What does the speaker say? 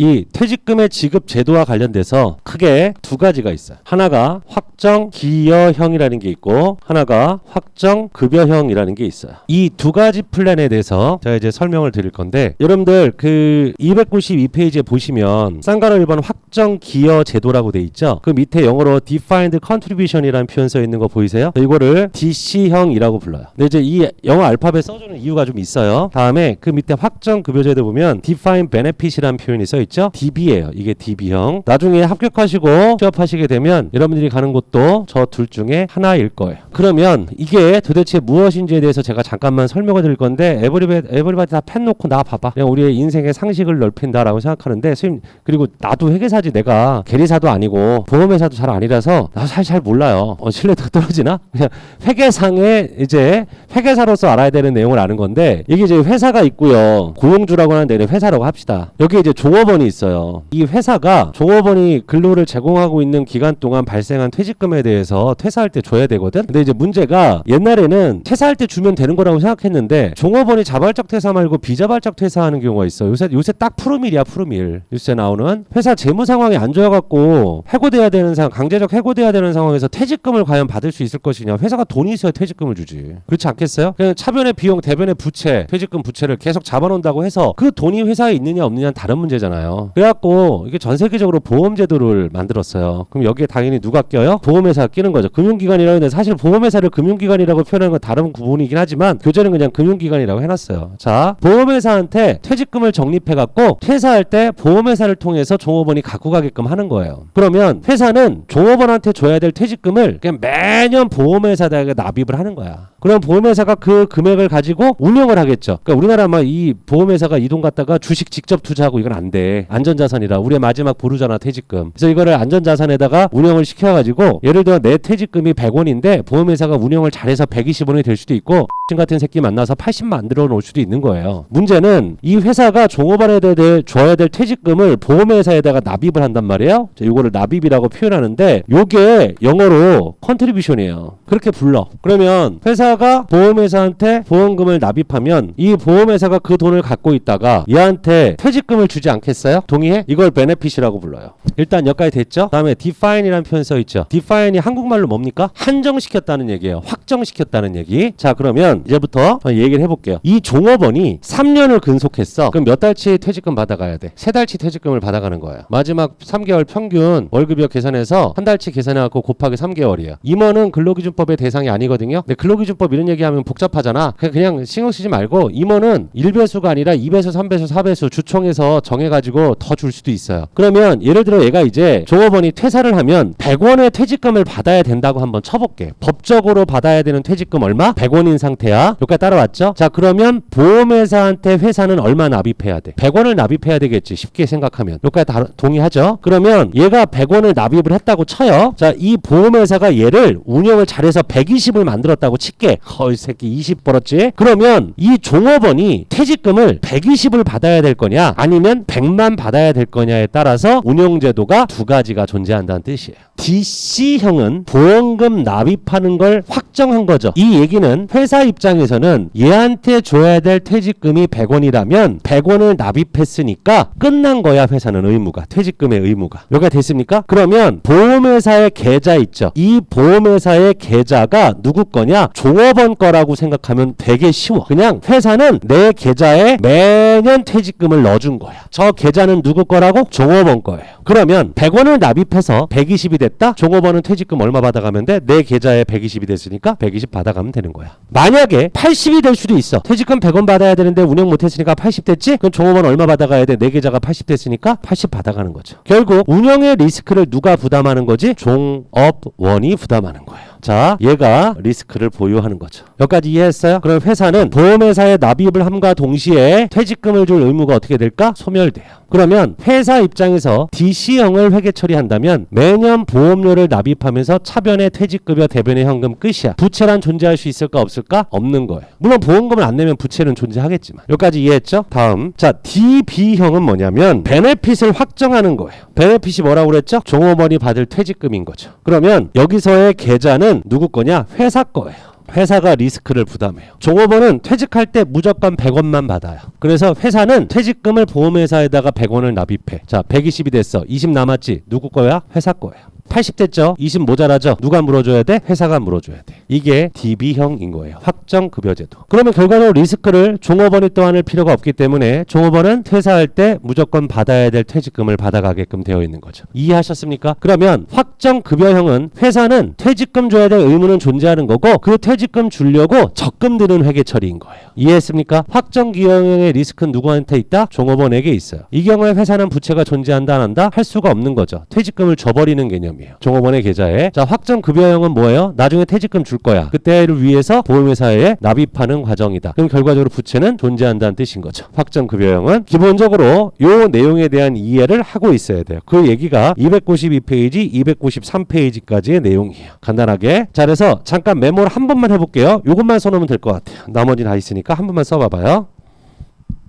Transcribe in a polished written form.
이 퇴직금의 지급 제도와 관련돼서 크게 두 가지가 있어요. 하나가 확정 기여형이라는 게 있고 하나가 확정 급여형이라는 게 있어요. 이 두 가지 플랜에 대해서 제가 이제 설명을 드릴 건데, 여러분들 그 292페이지에 보시면 쌍가로 1번 확정 기여 제도라고 돼 있죠. 그 밑에 영어로 defined contribution이라는 표현 써 있는 거 보이세요? 이거를 DC형이라고 불러요. 근데 이제 이 영어 알파벳 써주는 이유가 좀 있어요. 다음에 그 밑에 확정 급여제도 보면 defined benefit이라는 표현이 써 있죠. DB예요. 이게 DB형. 나중에 합격하시고 취업하시게 되면 여러분들이 가는 곳도 저 둘 중에 하나일 거예요. 그러면 이게 도대체 무엇인지에 대해서 제가 잠깐만 설명을 드릴 건데, 에브리바디 다 펜 놓고 나 봐봐. 그냥 우리의 인생의 상식을 넓힌다라고 생각하는데, 선생님, 그리고 나도 회계사지, 내가 계리사도 아니고 보험회사도 잘 아니라서 나 사실 잘 몰라요. 신뢰도가 떨어지나? 그냥 회계상의 이제 회계사로서 알아야 되는 내용을 아는 건데, 이게 이제 회사가 있고요. 고용주라고 하는데 회사라고 합시다. 여기 이제 종업원이 있어요. 이 회사가 종업원이 근로를 제공하고 있는 기간 동안 발생한 퇴직금에 대해서 퇴사할 때 줘야 되거든. 근데 이제 문제가 옛날에는 퇴사할 때 주면 되는 거라고 생각했는데, 종업원이 자발적 퇴사 말고 비자발적 퇴사하는 경우가 있어. 요새 딱 푸르밀이야, 푸르밀. 뉴스에 나오는 회사 재무 상황이 안 좋아갖고 해고돼야 되는 상황, 강제적 해고돼야 되는 상황에서 퇴직금을 과연 받을 수 있을 것이냐. 회사가 돈이 있어야 퇴직금을 주지. 그렇지 않겠어요? 그냥 차변의 비용, 대변의 부채, 퇴직금 부채를 계속 잡아놓는다고 해서 그 돈이 회사에 있느냐 없느냐는 다른 문제잖아요. 그래갖고 이게 전 세계적으로 보험제도를 만들었어요. 그럼 여기에 당연히 누가 껴요? 보험회사가 끼는 거죠. 금융기관이라고 했는데 사실 보험회사를 금융기관이라고 표현하는 건 다른 구분이긴 하지만 교재는 그냥 금융기관이라고 해놨어요. 자, 보험회사한테 퇴직금을 적립해갖고 퇴사할 때 보험회사를 통해서 종업원이 갖고 가게끔 하는 거예요. 그러면 회사는 종업원한테 줘야 될 퇴직금을 그냥 매년 보험회사에다가 납입을 하는 거야. 그럼 보험회사가 그 금액을 가지고 운영을 하겠죠. 그러니까 우리나라 막 이 보험회사가 이 돈 갖다가 주식 직접 투자하고 이건 안 돼. 안전자산이라. 우리의 마지막 보루잖아, 퇴직금. 그래서 이거를 안전자산에다가 운영을 시켜가지고, 예를 들어 내 퇴직금이 100원인데 보험회사가 운영을 잘해서 120원이 될 수도 있고, 같은 새끼 만나서 80만 만들어 놓을 수도 있는 거예요. 문제는 이 회사가 종업원한테 줘야 될 퇴직금을 보험회사에다가 납입을 한단 말이에요. 이거를 납입이라고 표현하는데, 요게 영어로 컨트리뷰션이에요. 그렇게 불러. 그러면 회사가 보험회사한테 보험금을 납입하면 이 보험회사가 그 돈을 갖고 있다가 얘한테 퇴직금을 주지 않겠어요? 동의해? 이걸 베네핏이라고 불러요. 일단 여기까지 됐죠? 다음에 define이라는 표현 써 있죠. define이 한국말로 뭡니까? 한정시켰다는 얘기예요. 확정시켰다는 얘기. 자, 그러면 이제부터 얘기를 해볼게요. 이 종업원이 3년을 근속했어. 그럼 몇 달치 퇴직금 받아가야 돼? 3달치 퇴직금을 받아가는 거예요. 마지막 3개월 평균 월급여 계산해서 한 달치 계산해갖고 곱하기 3개월이에요. 임원은 근로기준법의 대상이 아니거든요. 근데 근로기준법 이런 얘기하면 복잡하잖아. 그냥 신경 쓰지 말고, 임원은 1배수가 아니라 2배수, 3배수, 4배수 주총에서 정해가지고 더 줄 수도 있어요. 그러면 예를 들어 얘가 이제 종업원이 퇴사를 하면 100원의 퇴직금을 받아야 된다고 한번 쳐볼게. 법적으로 받아야 되는 퇴직금 얼마? 100원인 상태야. 여기까지 따라왔죠? 자, 그러면 보험회사한테 회사는 얼마 납입해야 돼? 100원을 납입해야 되겠지. 쉽게 생각하면. 여기까지 다 동의하죠? 그러면 얘가 100원을 납입을 했다고 쳐요. 자, 이 보험회사가 얘를 운영을 잘해서 120을 만들었다고 칠게. 이 새끼 20 벌었지? 그러면 이 종업원이 퇴직금을 120을 받아야 될 거냐 아니면 100만 받아야 될 거냐에 따라서 운영제도가 두 가지가 존재한다는 뜻이에요. DC형은 보험금 납입하는 걸 확정한 거죠. 이 얘기는 회사 입장에서는 얘한테 줘야 될 퇴직금이 100원이라면 100원을 납입했으니까 끝난 거야. 회사는 의무가, 퇴직금의 의무가. 여기가 됐습니까? 그러면 보험회사의 계좌 있죠. 이 보험회사의 계좌가 누구 거냐? 종업원 거라고 생각하면 되게 쉬워. 그냥 회사는 내 계좌에 매년 퇴직금을 넣어준 거야. 저 계좌는 누구 거라고? 종업원 거예요. 그러면 100원을 납입해서 120이 됐다? 종업원은 퇴직금 얼마 받아가면 돼? 내 계좌에 120이 됐으니까 120 받아가면 되는 거야. 만약에 80이 될 수도 있어. 퇴직금 100원 받아야 되는데 운영 못했으니까 80 됐지? 그럼 종업원 얼마 받아가야 돼? 내 계좌가 80 됐으니까 80 받아가는 거죠. 결국 운영의 리스크를 누가 부담하는 거지? 종업원이 부담하는 거예요. 자, 얘가 리스크를 보유하는 거죠. 여기까지 이해했어요? 그럼 회사는 보험회사에 납입을 함과 동시에 퇴직금을 줄 의무가 어떻게 될까? 소멸돼요. 그러면 회사 입장에서 DC형을 회계 처리한다면 매년 보험료를 납입하면서 차변의 퇴직급여, 대변의 현금 끝이야. 부채란 존재할 수 있을까 없을까? 없는 거예요. 물론 보험금을 안 내면 부채는 존재하겠지만. 여기까지 이해했죠? 다음, 자, DB형은 뭐냐면 베네핏을 확정하는 거예요. 베네핏이 뭐라고 그랬죠? 종업원이 받을 퇴직금인 거죠. 그러면 여기서의 계좌는 누구 거냐? 회사 거예요. 회사가 리스크를 부담해요. 종업원은 퇴직할 때 무조건 100원만 받아요. 그래서 회사는 퇴직금을 보험회사에다가 100원을 납입해. 자, 120이 됐어. 20 남았지. 누구 거야? 회사 거예요. 80 됐죠? 20 모자라죠? 누가 물어줘야 돼? 회사가 물어줘야 돼. 이게 DB형인 거예요. 확정급여제도. 그러면 결과적으로 리스크를 종업원이 또 안을 필요가 없기 때문에 종업원은 퇴사할 때 무조건 받아야 될 퇴직금을 받아가게끔 되어 있는 거죠. 이해하셨습니까? 그러면 확정급여형은 회사는 퇴직금 줘야 될 의무는 존재하는 거고 그 퇴직금 주려고 적금 드는 회계 처리인 거예요. 이해했습니까? 확정기여형의 리스크는 누구한테 있다? 종업원에게 있어요. 이 경우에 회사는 부채가 존재한다 안 한다? 할 수가 없는 거죠. 퇴직금을 줘버리는 개념이에요. 종업원의 계좌에. 자, 확정급여형은 뭐예요? 나중에 퇴직금 줄 거야. 그때를 위해서 보험회사에 납입하는 과정이다. 그럼 결과적으로 부채는 존재한다는 뜻인 거죠. 확정급여형은 기본적으로 요 내용에 대한 이해를 하고 있어야 돼요. 그 얘기가 292페이지, 293페이지까지의 내용이에요. 간단하게. 자, 그래서 잠깐 메모를 한 번만 해볼게요. 요것만 써놓으면 될 것 같아요. 나머지는 다 있으니까 한 번만 써봐봐요.